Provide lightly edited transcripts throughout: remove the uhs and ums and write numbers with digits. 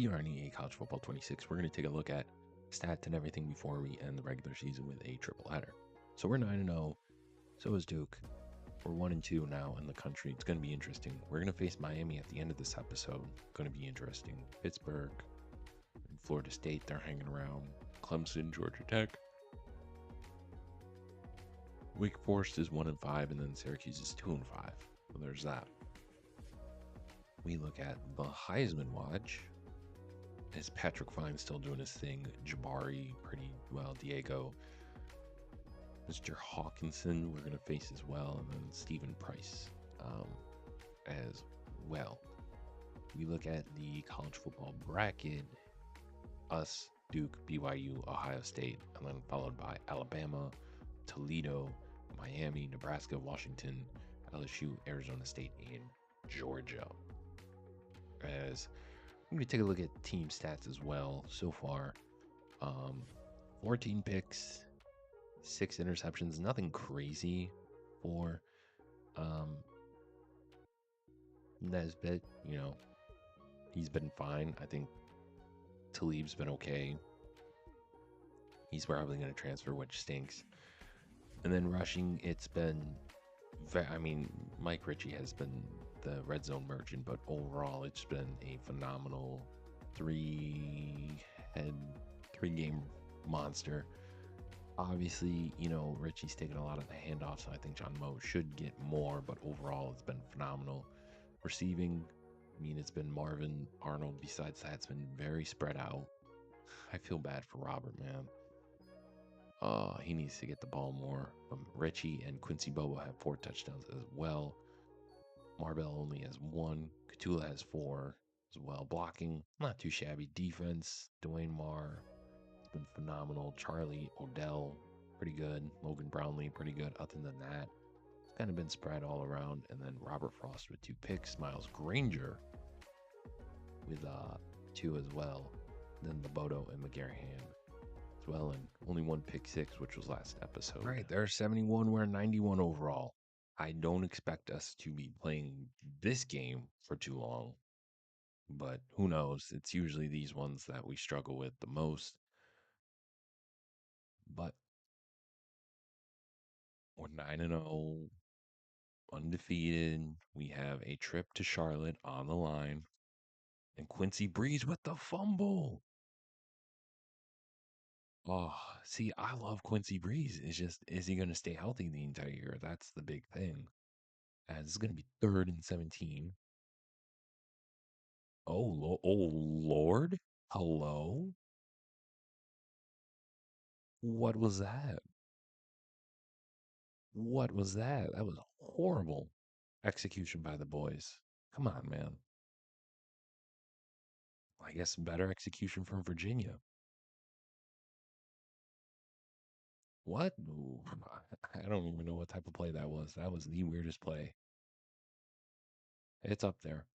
here on EA College Football 26. We're going to take a look at stats and everything before we end the regular season with a triple header. So we're 9-0. So is Duke. We're 1-2 now in the country. It's going to be interesting. We're going to face Miami at the end of this episode. Going to be interesting. Pittsburgh, Florida State, they're hanging around. Clemson, Georgia Tech. Wake Forest is 1-5, and then Syracuse is 2-5. So there's that. We look at the Heisman Watch. Is Patrick Fine still doing his thing? Jabari pretty well. Diego. Mr. Hawkinson we're going to face as well. And then Stephen Price as well. We look at the college football bracket. Us, Duke, BYU, Ohio State, and then followed by Alabama, Toledo, Miami, Nebraska, Washington, LSU, Arizona State, and Georgia. As I'm going to take a look at team stats as well so far. 14 picks, 6 interceptions, nothing crazy for Nesbitt. You know, he's been fine. I think Talib's been okay. He's probably going to transfer, which stinks. And then rushing, it's been, Mike Ritchie has been the red zone merchant, but overall it's been a phenomenal three-game monster. Obviously, Ritchie's taken a lot of the handoffs, so I think John Moe should get more, but overall it's been phenomenal. Receiving, it's been Marvin, Arnold. Besides that, it's been very spread out. I feel bad for Robert, man. He needs to get the ball more. Ritchie and Quincy Bobo have 4 touchdowns as well. Marbell only has 1. Katula has 4 as well. Blocking, not too shabby. Defense, Dwayne Marr has been phenomenal. Charlie Odell, pretty good. Logan Brownlee, pretty good. Other than that, it's kind of been spread all around. And then Robert Frost with 2 picks. Miles Granger with 2 as well. Then Laboto and McGarrahan as well, and only 1 pick 6, which was last episode. All right, they're 71. We're 91 overall. I don't expect us to be playing this game for too long, but who knows? It's usually these ones that we struggle with the most. But we're 9-0, undefeated. We have a trip to Charlotte on the line, and Quincy Breeze with the fumble. Oh, see, I love Quincy Breeze. It's just, is he going to stay healthy the entire year? That's the big thing. As it's going to be 3rd and 17. Oh, Lord. Hello? What was that? What was that? That was horrible execution by the boys. Come on, man. I guess better execution from Virginia. What? Ooh, I don't even know what type of play that was. That was the weirdest play. It's up there.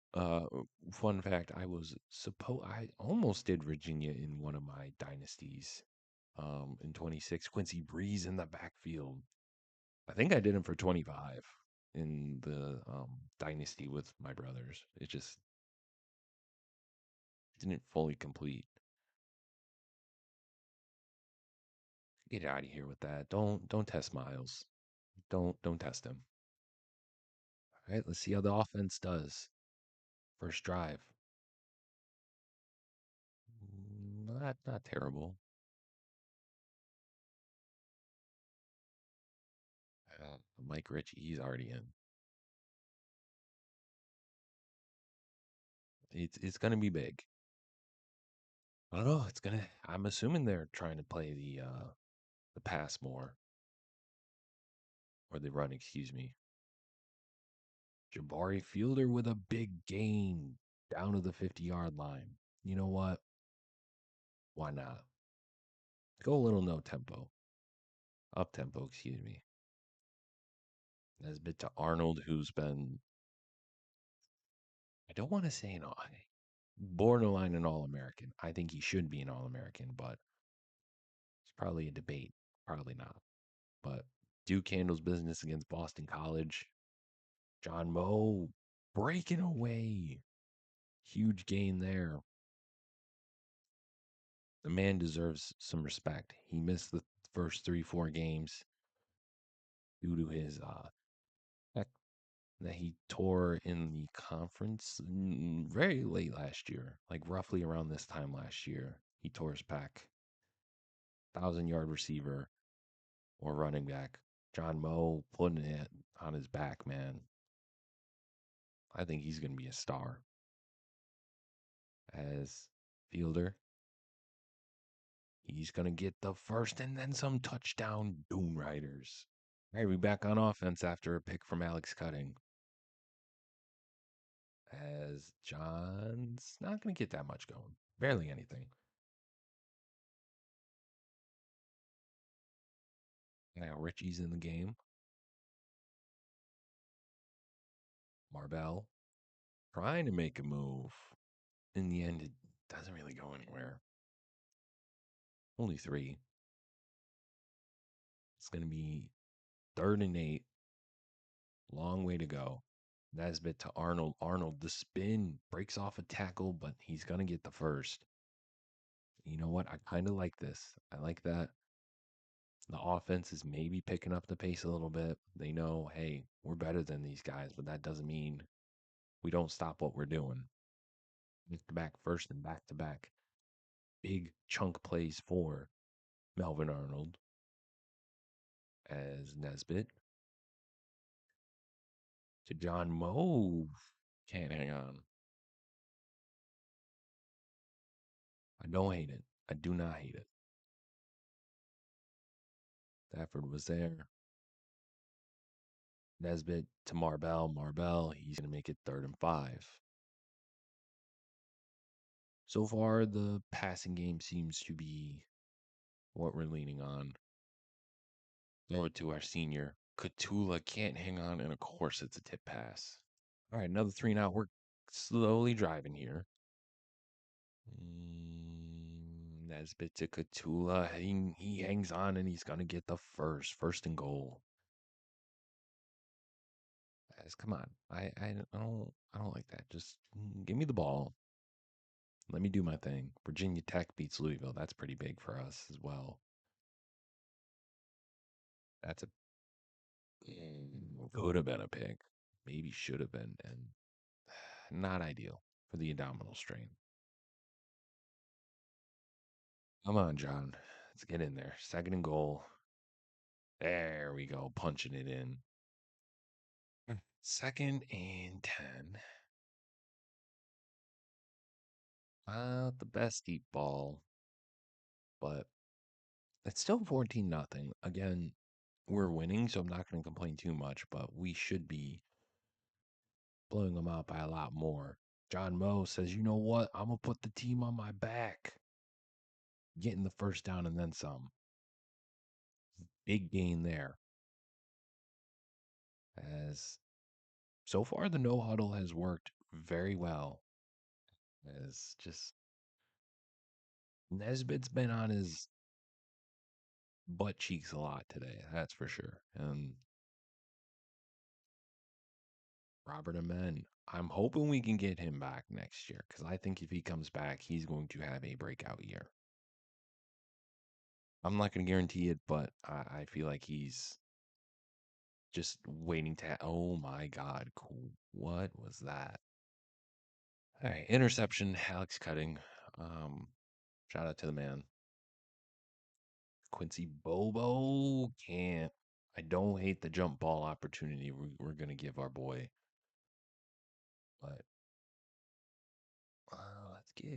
Fun fact, I almost did Virginia in one of my dynasties. In 26, Quincy Breeze in the backfield. I think I did him for 25 in the dynasty with my brothers. It just didn't fully complete. Get out of here with that. Don't test Miles. Don't test him. All right, let's see how the offense does. First drive. Not terrible. Mike Ritchie, he's already in. It's gonna be big. I don't know. I'm assuming they're trying to play the pass more, or the run. Excuse me. Jabari Fielder with a big gain down to the 50-yard line. You know what? Why not? Go a little no tempo. Up tempo, excuse me. That's a bit to Arnold, who's been, I don't want to say borderline an All-American. I think he should be an All-American, but it's probably a debate. Probably not. But Duke handles business against Boston College. John Moe breaking away. Huge gain there. The man deserves some respect. He missed the first 3, 4 games due to his pec that he tore in the conference very late last year, like roughly around this time last year. He tore his pec. 1,000-yard receiver or running back. John Moe putting it on his back, man. I think he's going to be a star as fielder. He's going to get the first and then some touchdown Doom Riders. All right, we back on offense after a pick from Alex Cutting. As John's not going to get that much going. Barely anything. Now Richie's in the game. Marbell trying to make a move. In the end, it doesn't really go anywhere. Only 3. It's going to be 3rd and 8. Long way to go. Nesbitt to Arnold. Arnold, the spin breaks off a tackle, but he's going to get the first. You know what? I kind of like this. I like that the offense is maybe picking up the pace a little bit. They know, hey, we're better than these guys, but that doesn't mean we don't stop what we're doing. Back to back first and back to back. Big chunk plays for Melvin Arnold as Nesbitt to John Moe. Can't hang on. I don't hate it. I do not hate it. Stafford was there. Nesbitt to Marbell. Marbell, he's going to make it 3rd and 5. So far, the passing game seems to be what we're leaning on. Throw it to our senior. Katula can't hang on, and of course, it's a tip pass. All right, another 3 now. We're slowly driving here. Nesbitt to Katula. He hangs on, and he's going to get the first and goal. Guys, come on. I don't like that. Just give me the ball. Let me do my thing. Virginia Tech beats Louisville. That's pretty big for us as well. That's a could have been a pick. Maybe should have been, and not ideal for the abdominal strain. Come on, John. Let's get in there. 2nd and goal. There we go. Punching it in. 2nd and 10. Not the best deep ball, but it's still 14-0. Again, we're winning, so I'm not going to complain too much, but we should be blowing them out by a lot more. John Moe says, you know what? I'm going to put the team on my back. Getting the first down and then some. Big gain there. As so far, the no huddle has worked very well. As just Nesbitt's been on his butt cheeks a lot today. That's for sure. And Robert Amen, I'm hoping we can get him back next year because I think if he comes back, he's going to have a breakout year. I'm not going to guarantee it, but I feel like he's just waiting to. Oh my God. Cool. What was that? All right. Interception. Alex Cutting. Shout out to the man. Quincy Bobo can't. I don't hate the jump ball opportunity we're going to give our boy. But let's give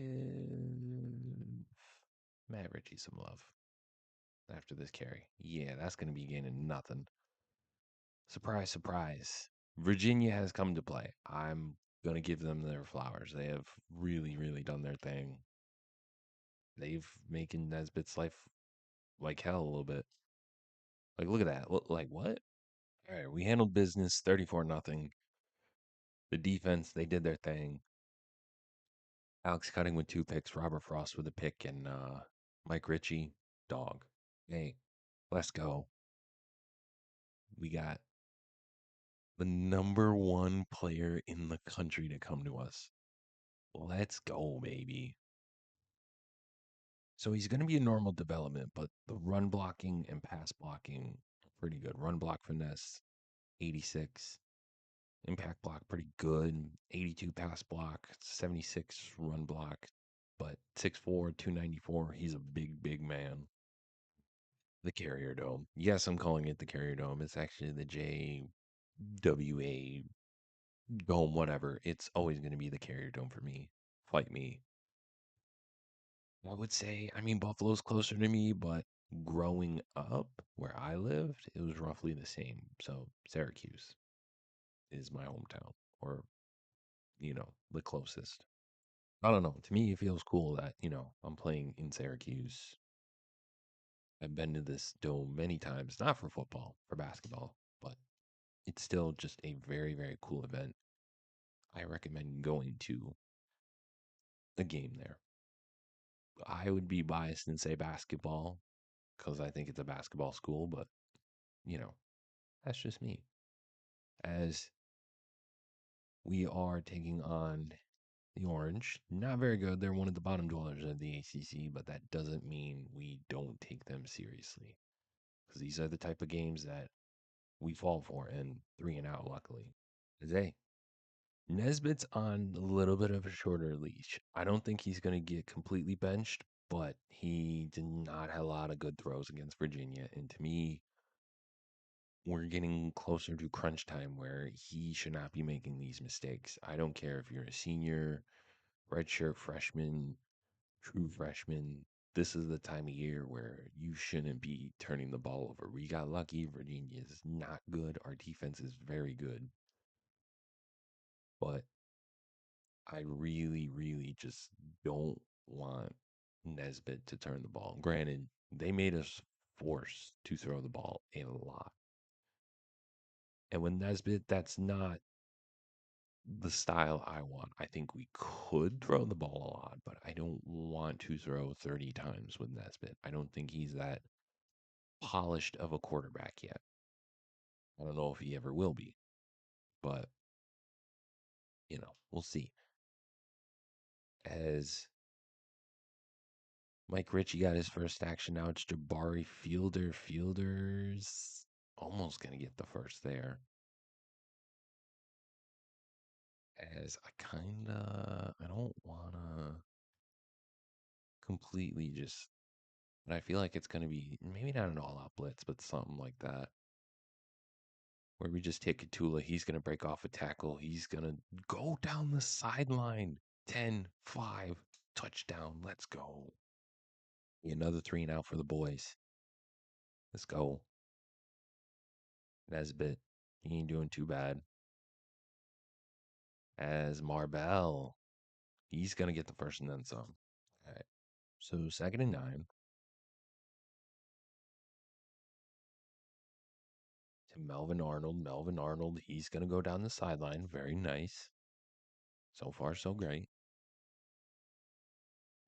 Matt Ritchie some love after this carry. Yeah, that's going to be gaining nothing. Surprise, surprise. Virginia has come to play. I'm going to give them their flowers. They have really, really done their thing. They've making Nesbitt's life like hell a little bit. Like, look at that. Like, what? All right, we handled business 34-0. The defense, they did their thing. Alex Cutting with 2 picks, Robert Frost with a pick, and Mike Ritchie, dog. Hey, let's go. We got the #1 player in the country to come to us. Let's go, baby. So he's going to be a normal development, but the run blocking and pass blocking, pretty good. Run block finesse, 86. Impact block, pretty good. 82 pass block, 76 run block, but 6'4, 294. He's a big, big man. The Carrier Dome. Yes, I'm calling it the Carrier Dome. It's actually the JWA Dome, whatever. It's always going to be the Carrier Dome for me. Fight me. I would say, I mean, Buffalo's closer to me, but growing up where I lived, it was roughly the same. So Syracuse is my hometown, or, the closest. I don't know. To me, it feels cool that, I'm playing in Syracuse. I've been to this dome many times, not for football, for basketball, but it's still just a very, very cool event. I recommend going to a game there. I would be biased and say basketball because I think it's a basketball school, but, you know, that's just me. As we are taking on the Orange, not very good. They're one of the bottom dwellers of the ACC, but that doesn't mean we don't take them seriously because these are the type of games that we fall for, and 3-and-out, luckily. Zay, Nesbitt's on a little bit of a shorter leash. I don't think he's going to get completely benched, but he did not have a lot of good throws against Virginia. And to me, we're getting closer to crunch time where he should not be making these mistakes. I don't care if you're a senior, redshirt freshman, true freshman. This is the time of year where you shouldn't be turning the ball over. We got lucky. Virginia is not good. Our defense is very good. But I really, really just don't want Nesbitt to turn the ball. Granted, they made us force to throw the ball a lot. And with Nesbitt, that's not the style I want. I think we could throw the ball a lot, but I don't want to throw 30 times with Nesbitt. I don't think he's that polished of a quarterback yet. I don't know if he ever will be, but, we'll see. As Mike Ritchie got his first action. Now it's Jabari Fielder. Fielder's almost going to get the first there. As I don't want to completely just, but I feel like it's going to be maybe not an all out blitz, but something like that. Where we just take Katula. He's going to break off a tackle. He's going to go down the sideline. 10-5, touchdown. Let's go. Another 3-and-out for the boys. Let's go. Nesbitt. He ain't doing too bad. As Marbell. He's going to get the first and then some. All right. So 2nd and 9 to Melvin Arnold. Melvin Arnold, he's going to go down the sideline. Very nice. So far, so great.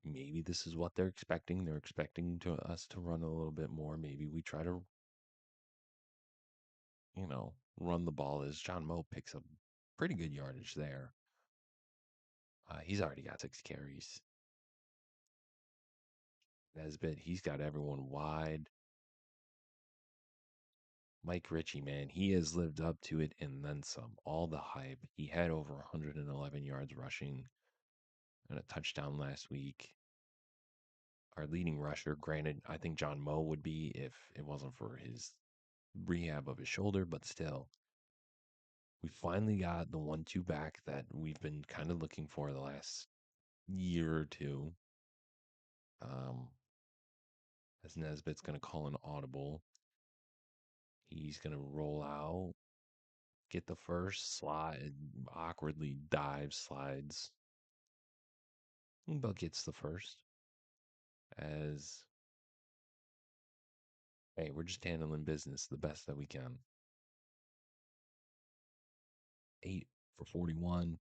Maybe this is what they're expecting. They're expecting us to run a little bit more. Maybe we try to, run the ball as John Moe picks up pretty good yardage there. He's already got 6 carries. Nesbitt, he's got everyone wide. Mike Ritchie, man, he has lived up to it and then some. All the hype. He had over 111 yards rushing and a touchdown last week. Our leading rusher, granted, I think John Moe would be if it wasn't for his rehab of his shoulder, but still. We finally got the 1-2 back that we've been kind of looking for the last year or two. Um, as Nesbitt's going to call an audible. He's going to roll out, get the first slide, awkwardly dive slides, but gets the first. As, hey, we're just handling business the best that we can. 8 for 41.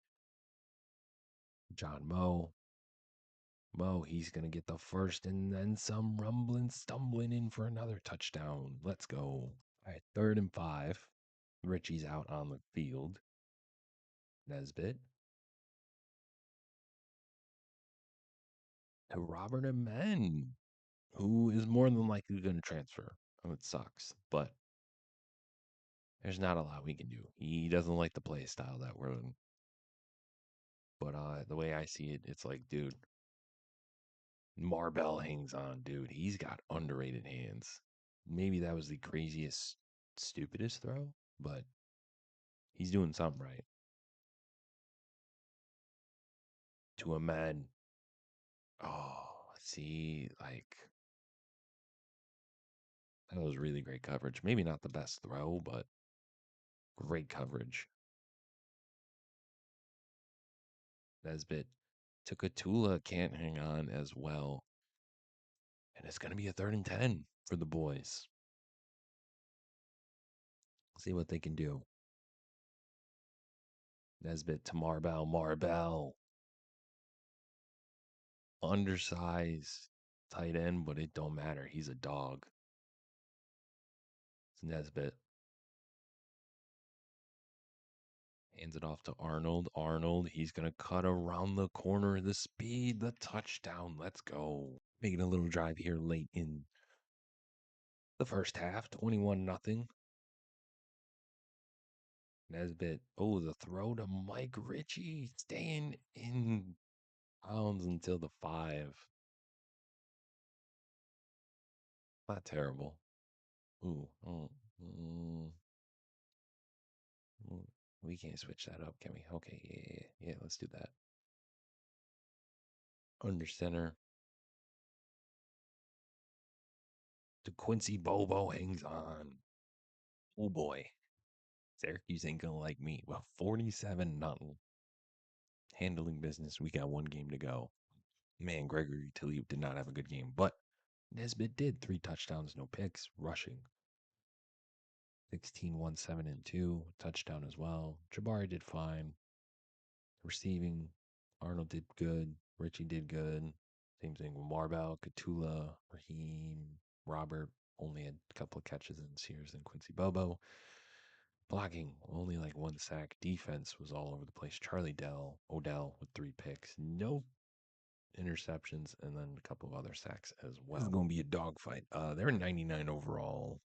John Moe. Moe, he's going to get the first and then some, rumbling, stumbling in for another touchdown. Let's go. All right, 3rd and 5. Richie's out on the field. Nesbitt. to Robert Amen, who is more than likely going to transfer. Oh, it sucks, but there's not a lot we can do. He doesn't like the play style that we're in. But the way I see it, it's like, dude, Marbell hangs on, dude. He's got underrated hands. Maybe that was the craziest, stupidest throw, but he's doing something right. To a man. Oh, see, like that was really great coverage. Maybe not the best throw, but great coverage. Nesbitt to Katula can't hang on as well. And it's going to be a 3rd and 10 for the boys. See what they can do. Nesbitt to Marbell. Marbell. Undersized tight end, but it don't matter. He's a dog. It's Nesbitt. Hands it off to Arnold. Arnold, he's going to cut around the corner. The speed, the touchdown. Let's go. Making a little drive here late in the first half. 21-0. Nesbitt. Oh, the throw to Mike Ritchie. Staying in bounds until the 5. Not terrible. Ooh. Mm, mm. We can't switch that up, can we? Okay, yeah. Let's do that. Under center. To Quincy Bobo hangs on. Oh boy. Syracuse ain't gonna like me. Well, 47-0. Handling business. We got one game to go. Man, Gregory Tilly did not have a good game, but Nesbitt did. 3 touchdowns, no picks, rushing. 16, 1, 7, and 2. Touchdown as well. Jabari did fine. Receiving, Arnold did good. Richie did good. Same thing with Marbell, Katula, Raheem, Robert. Only had a couple of catches in Sears and Quincy Bobo. Blocking, only like 1 sack. Defense was all over the place. Charlie Odell with 3 picks. No interceptions, and then a couple of other sacks as well. This is going to be a dogfight. They're 99 overall.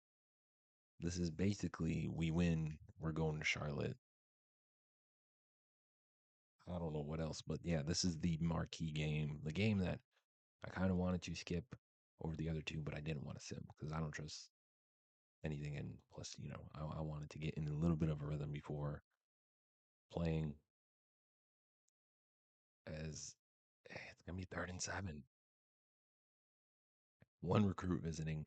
This is basically we win. We're going to Charlotte. I don't know what else, but yeah, this is the marquee game. The game that I kind of wanted to skip over the other two, but I didn't want to sim because I don't trust anything. And plus, I wanted to get in a little bit of a rhythm before playing. As it's gonna be 3rd and 7. One recruit visiting.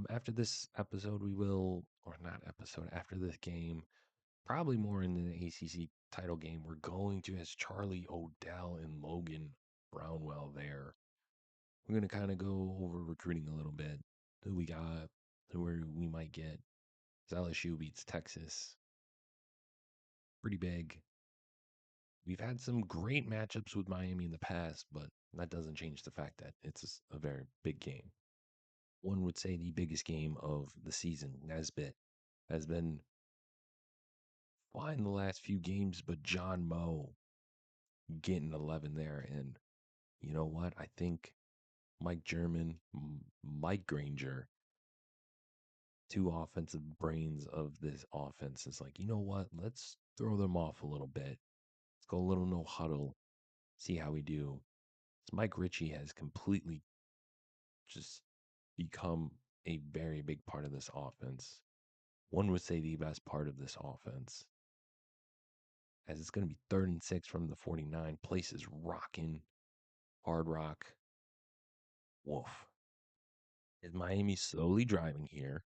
After this episode, we will, or not episode, after this game, probably more in the ACC title game, we're going to, as Charlie Odell and Logan Brownwell there. We're going to kind of go over recruiting a little bit. Who we got, we might get. LSU beats Texas. Pretty big. We've had some great matchups with Miami in the past, but that doesn't change the fact that it's a very big game. One would say the biggest game of the season. Nesbitt has been fine the last few games, but John Moe getting 11 there. And you know what? I think Mike German, Mike Granger, 2 offensive brains of this offense is like, you know what? Let's throw them off a little bit. Let's go a little no huddle, see how we do. Mike Ritchie has completely just become a very big part of this offense. One would say the best part of this offense. As it's going to be 3rd and 6 from the 49. Place is rocking. Hard Rock. Wolf. Is Miami slowly driving here?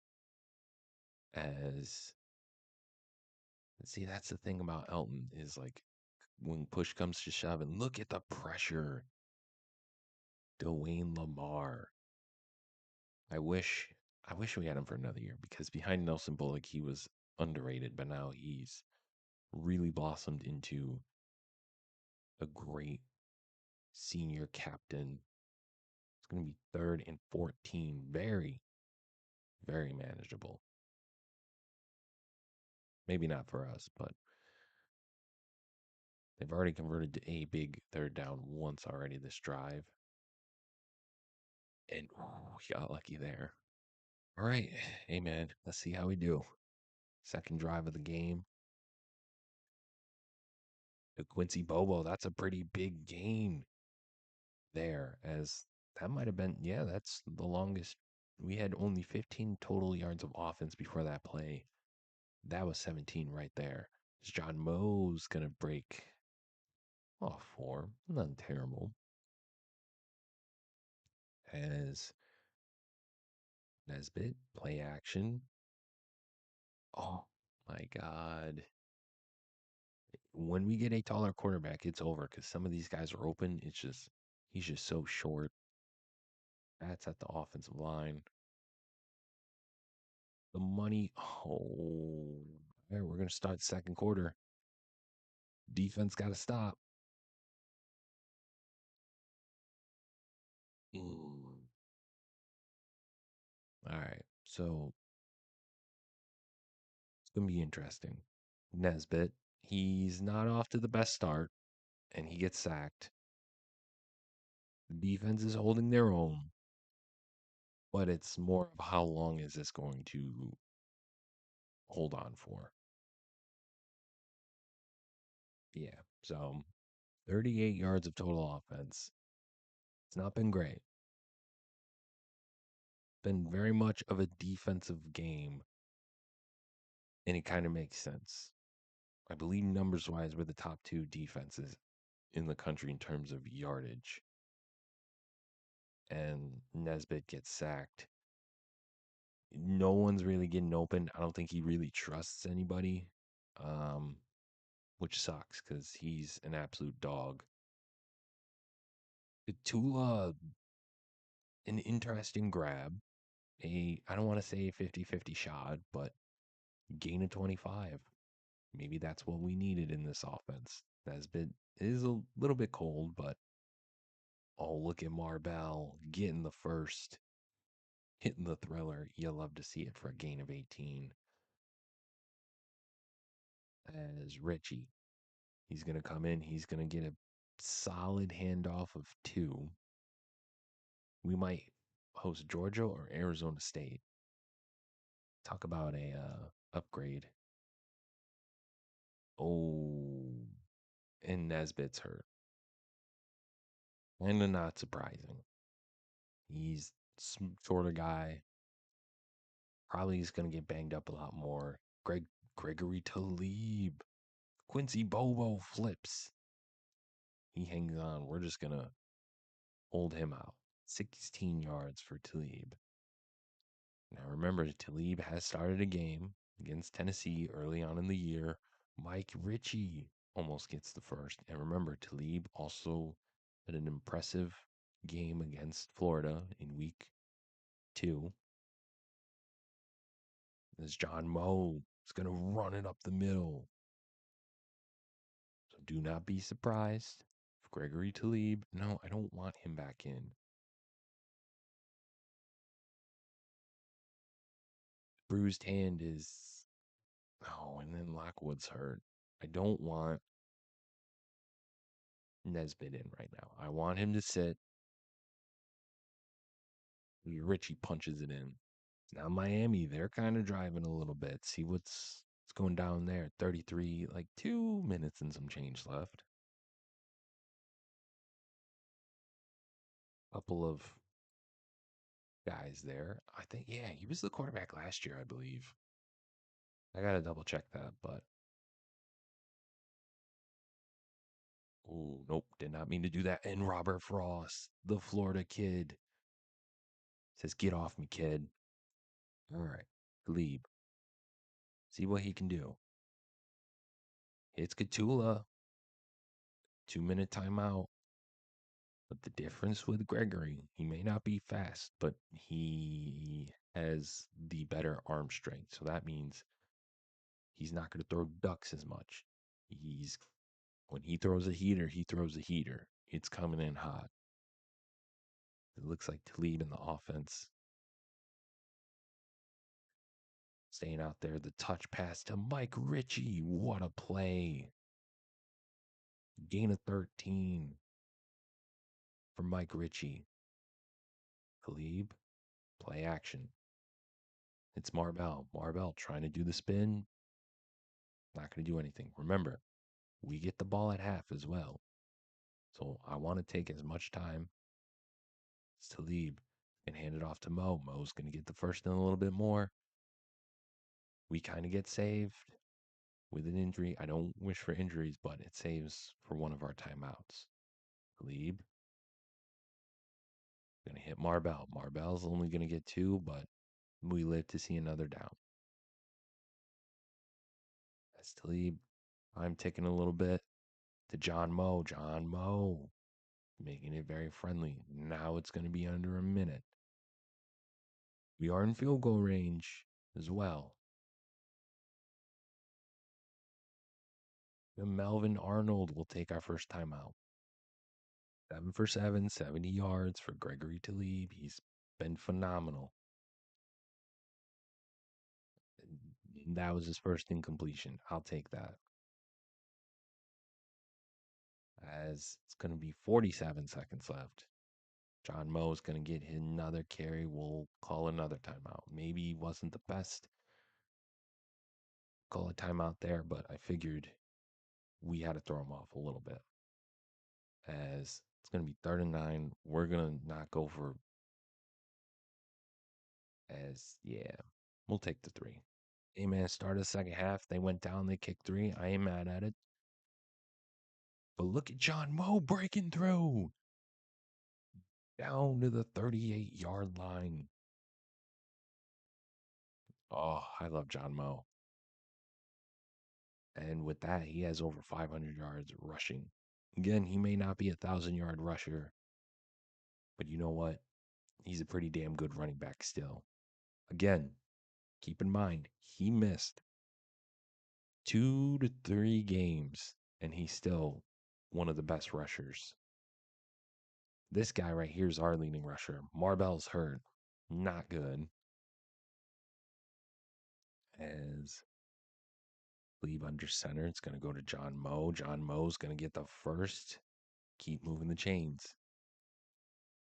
As see, that's the thing about Elton is like when push comes to shove, and look at the pressure. Dwayne Lamar. I wish we had him for another year because behind Nelson Bullock he was underrated, but now he's really blossomed into a great senior captain. It's going to be 3rd and 14. Very, very manageable. Maybe not for us, but they've already converted to a big 3rd down once already this drive. And he got lucky there. All right. Hey, man, let's see how we do. Second drive of the game. The Quincy Bobo, that's a pretty big gain there, as that might have been, yeah, that's the longest. We had only 15 total yards of offense before that play. That was 17 right there. John Moe's going to break off four. Nothing terrible. As Nesbitt, play action. Oh my God. When we get a taller quarterback, it's over because some of these guys are open. It's just, he's just so short. That's at the offensive line. The money. Oh, all right, we're going to start second quarter. Defense got to stop. Mm. All right. So it's going to be interesting. Nesbitt, he's not off to the best start, and he gets sacked. The defense is holding their own, but it's more of how long is this going to hold on for? Yeah. So 38 yards of total offense. It's not been great. Been very much of a defensive game, and it kind of makes sense. I believe numbers wise, we're the top two defenses in the country in terms of yardage. And Nesbitt gets sacked. No one's really getting open. I don't think he really trusts anybody, um, which sucks because he's an absolute dog. Tula, an interesting grab. I don't want to say a 50-50 shot, but gain of 25. Maybe that's what we needed in this offense. Nesbitt is a little bit cold, but oh, look at Marbell getting the first, hitting the thriller. You love to see it for a gain of 18. As Richie, he's going to come in. He's going to get a solid handoff of two. We might host Georgia or Arizona State. Talk about a upgrade. Oh, and Nesbitt's hurt. Kind of not surprising. He's shorter guy. Probably is going to get banged up a lot more. Gregory Talib. Quincy Bobo flips. He hangs on. We're just going to hold him out. 16 yards for Talib. Now remember, Talib has started a game against Tennessee early on in the year. Mike Ritchie almost gets the first. And remember, Talib also had an impressive game against Florida in week 2. As John Moe is going to run it up the middle. So do not be surprised if Gregory Talib. No, I don't want him back in. Bruised hand is. Oh, and then Lockwood's hurt. I don't want Nesbitt in right now. I want him to sit. Richie punches it in. Now Miami, they're kind of driving a little bit. See what's going down there. 33, like 2 minutes and some change left. Couple of guys there. I think, yeah, he was the quarterback last year, I believe. I gotta double check that, but oh nope, did not mean to do that. And Robert Frost, the Florida kid, says, "Get off me, kid." All right, Glebe, see what he can do. It's Catula. 2-minute timeout. But the difference with Gregory, he may not be fast, but he has the better arm strength. So that means he's not going to throw ducks as much. He's when he throws a heater, he throws a heater. It's coming in hot. It looks like Talib in the offense. Staying out there, the touch pass to Mike Ritchie. What a play. Gain of 13 for Mike Ritchie. Khalib, play action. It's Marbell. Marbell trying to do the spin. Not going to do anything. Remember, we get the ball at half as well. So I want to take as much time as Talib and hand it off to Mo. Mo's going to get the first and a little bit more. We kind of get saved with an injury. I don't wish for injuries, but it saves for one of our timeouts. Talib going to hit Marbell. Marbell's only going to get two, but we live to see another down. As Talib, I'm ticking a little bit to John Mo. John Mo making it very friendly. Now it's going to be under a minute. We are in field goal range as well. And Melvin Arnold will take our first timeout. 7 for 7, 70 yards for Gregory Talib. He's been phenomenal. That was his first incompletion. I'll take that. As it's going to be 47 seconds left. John Moe is going to get another carry. We'll call another timeout. Maybe he wasn't the best. Call a timeout there, but I figured we had to throw him off a little bit. As it's going to be 3rd and 9. We're going to not go for we'll take the 3. Hey man, started the second half. They went down, they kicked 3. I ain't mad at it. But look at John Moe breaking through down to the 38-yard line. Oh, I love John Moe. And with that, he has over 500 yards rushing. Again, he may not be a 1,000-yard rusher, but you know what? He's a pretty damn good running back still. Again, keep in mind, he missed 2 to 3 games, and he's still one of the best rushers. This guy right here is our leading rusher. Marbell's hurt. Not good. As leave under center, it's going to go to John Moe. John Moe's going to get the first. Keep moving the chains.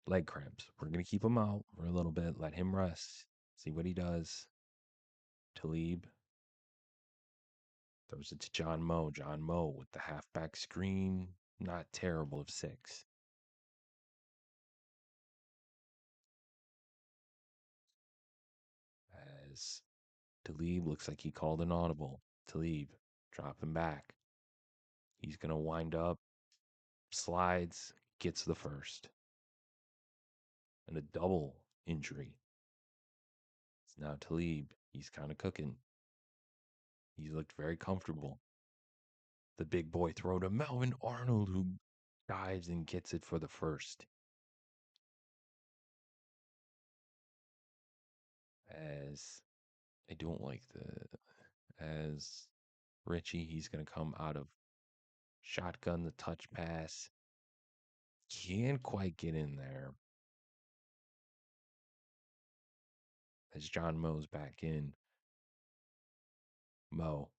Leg cramps. We're going to keep him out for a little bit. Let him rest. See what he does. Talib throws it to John Moe. John Moe with the halfback screen. Not terrible of 6. As Talib looks like he called an audible. Talib dropping back. He's going to wind up, slides, gets the first. And a double injury. It's now Talib. He's kind of cooking. He looked very comfortable. The big boy throw to Melvin Arnold, who dives and gets it for the first. As I don't like as Richie, he's going to come out of shotgun, the touch pass. Can't quite get in there. As John Moe's back in. Mo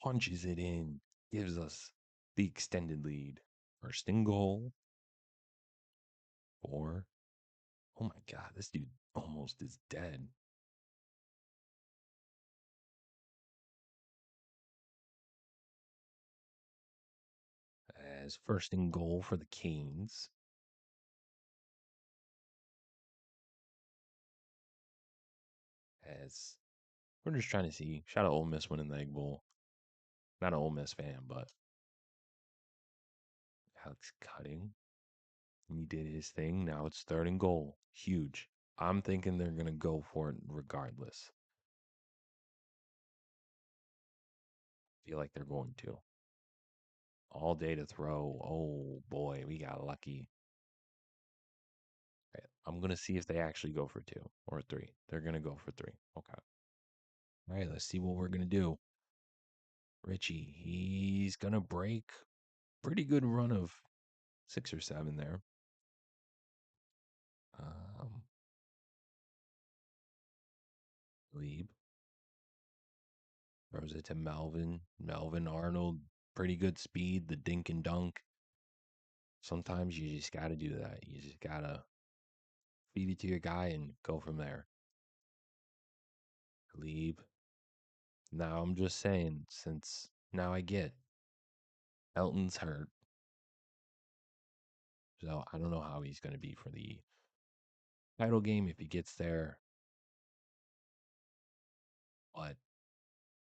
punches it in, gives us the extended lead. 1st and goal. 4. Oh my God, this dude almost is dead. As 1st and goal for the Canes. As we're just trying to see. Shout out Ole Miss winning the Egg Bowl. Not an Ole Miss fan, but Alex cutting. He did his thing. Now it's 3rd and goal. Huge. I'm thinking they're going to go for it regardless. Feel like they're going to. All day to throw. Oh boy, we got lucky. Right, I'm going to see if they actually go for 2 or 3. They're going to go for 3. Okay. All right, let's see what we're going to do. Richie, he's going to break. Pretty good run of 6 or 7 there. Leeb throws it to Melvin. Melvin Arnold, pretty good speed, the dink and dunk. Sometimes you just got to do that. You just got to feed it to your guy, and go from there. Talib. Now I'm just saying, since now I get Elton's hurt, so I don't know how he's going to be for the title game if he gets there, but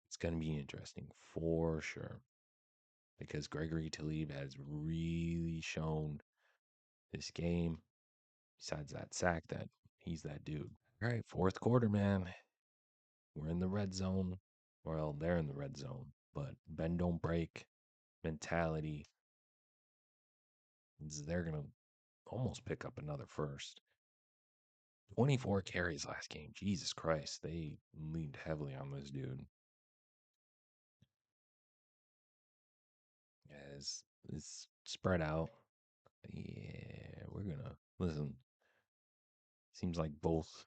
it's going to be interesting for sure because Gregory Talib has really shown this game, besides that sack, that he's that dude. All right, fourth quarter, man. We're in the red zone. Well, they're in the red zone, but bend don't break mentality. They're going to almost pick up another first. 24 carries last game. Jesus Christ. They leaned heavily on this dude. As it's spread out. Yeah, we're going to listen. Seems like both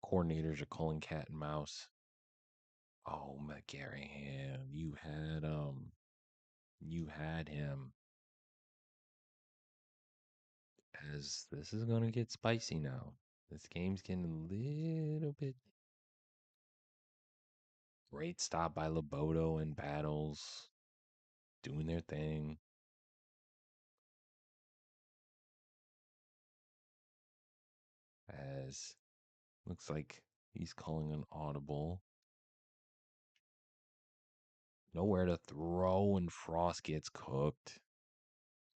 coordinators are calling cat and mouse. Oh, McGarry, you had him. As this is gonna get spicy now. This game's getting a little bit. Great stop by Loboto and Battles, doing their thing. As looks like he's calling an audible. Nowhere to throw, and Frost gets cooked.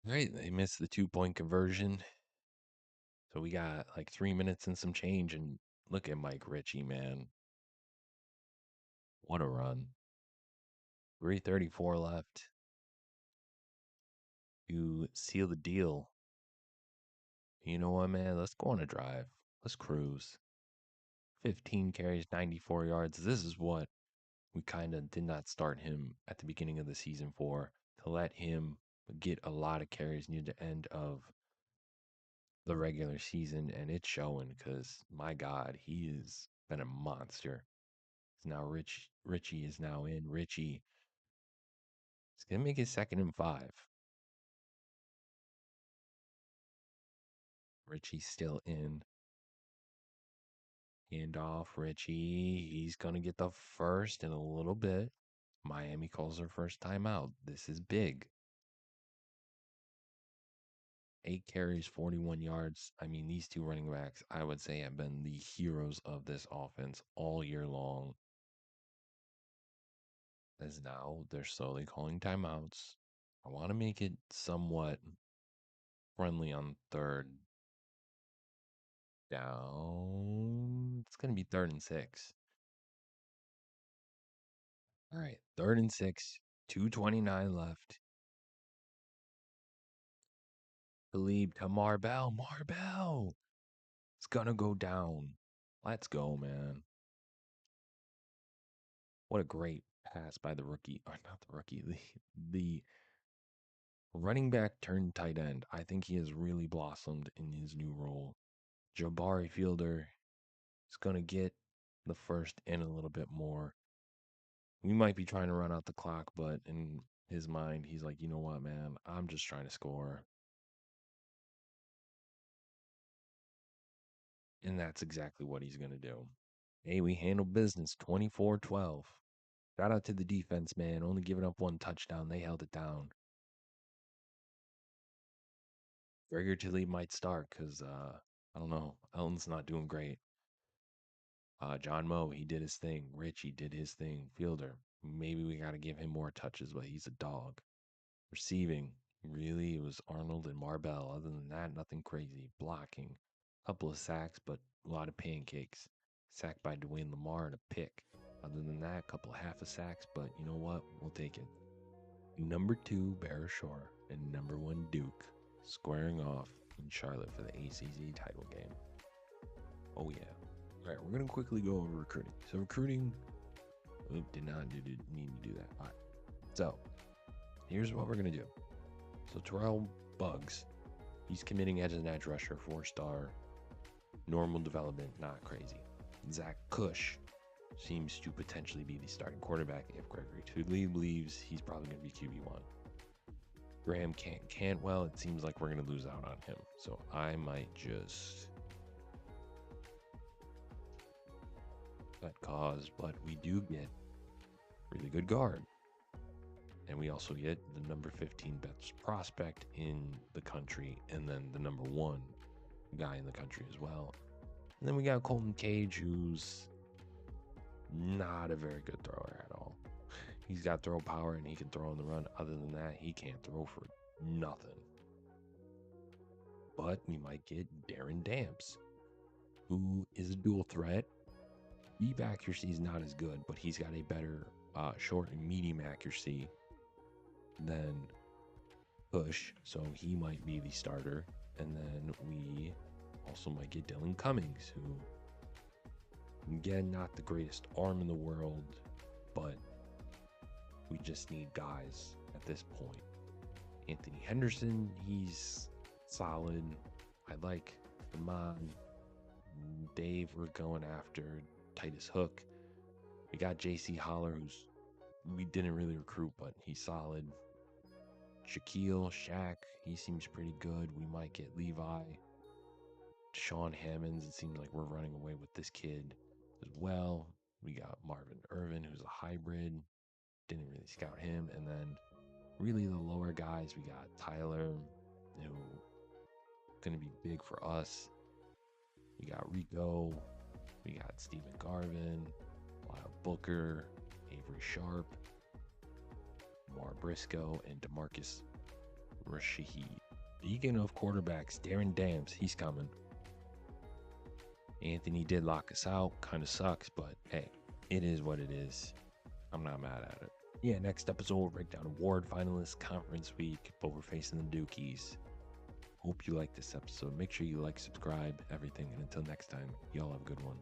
Right, they missed the 2-point conversion. So we got like 3 minutes and some change, and look at Mike Ritchie, man. What a run. 3:34 left to seal the deal. You know what, man? Let's go on a drive. Let's cruise. 15 carries, 94 yards. This is what we kind of did not start him at the beginning of the season for, to let him get a lot of carries near the end of the regular season. And it's showing because, my God, he has been a monster. It's now Richie is now in. Richie is going to make his 2nd and 5. Richie's still in. Hand off Richie. He's going to get the first in a little bit. Miami calls their first timeout. This is big. 8 carries, 41 yards. I mean, these two running backs, I would say, have been the heroes of this offense all year long. As now they're slowly calling timeouts. I want to make it somewhat friendly on 3rd down. It's going to be 3rd and 6. All right, 3rd and 6. 2:29 left. Talib to Marbell. Marbell! It's going to go down. Let's go, man. What a great pass by the rookie. Or not the rookie, the running back turned tight end. I think he has really blossomed in his new role. Jabari Fielder is going to get the first in a little bit more. We might be trying to run out the clock, but in his mind, he's like, you know what, man? I'm just trying to score. And that's exactly what he's going to do. Hey, we handled business 24-12. Shout out to the defense, man. Only giving up 1 touchdown. They held it down. Gregor Tilly might start because, I don't know. Elton's not doing great. John Moe, he did his thing. Richie did his thing. Fielder, maybe we got to give him more touches, but he's a dog. Receiving, really, it was Arnold and Marbell. Other than that, nothing crazy. Blocking, couple of sacks, but a lot of pancakes. Sacked by Dwayne Lamar and a pick. Other than that, a couple of half a sacks, but you know what? We'll take it. Number 2, Bear Shore, and number 1, Duke, squaring off in Charlotte for the ACC title game. Oh, yeah. All right, we're going to quickly go over recruiting. So recruiting, did not need to do that. All right. So here's what we're going to do. So Terrell Buggs, he's committing as an edge rusher, 4-star, normal development, not crazy. Zach Cush seems to potentially be the starting quarterback if Gregory Talib leaves. He's probably going to be QB1. Graham Cantwell, it seems like we're going to lose out on him. So I might just that cause, but we do get really good guard. And we also get the number 15 best prospect in the country, and then the number 1 guy in the country as well. And then we got Colton Cage, who's not a very good thrower at all. He's got throw power and he can throw on the run. Other than that, he can't throw for nothing. But we might get Darren Damps, who is a dual threat. Deep accuracy is not as good, but he's got a better short and medium accuracy than Push, so he might be the starter. And then we also might get Dylan Cummings, who, again, not the greatest arm in the world, but we just need guys at this point. Anthony Henderson, he's solid. I like Amon. Dave, we're going after Titus Hook. We got JC Holler, who's we didn't really recruit, but he's solid. Shaquille, Shaq, he seems pretty good. We might get Levi. Sean Hammonds, it seems like we're running away with this kid as well. We got Marvin Irvin, who's a hybrid. Didn't really scout him. And then really the lower guys, we got Tyler, who going to be big for us. We got Rico. We got Stephen Garvin, Lyle Booker, Avery Sharp, Mar Briscoe, and DeMarcus Rashid. Speaking of quarterbacks, Darren Damps, he's coming. Anthony did lock us out. Kind of sucks, but hey, it is what it is. I'm not mad at it. Yeah, next episode we'll break down award finalists, conference week, but we're facing the Dukies. Hope you like this episode. Make sure you like, subscribe, everything. And until next time, y'all have a good one.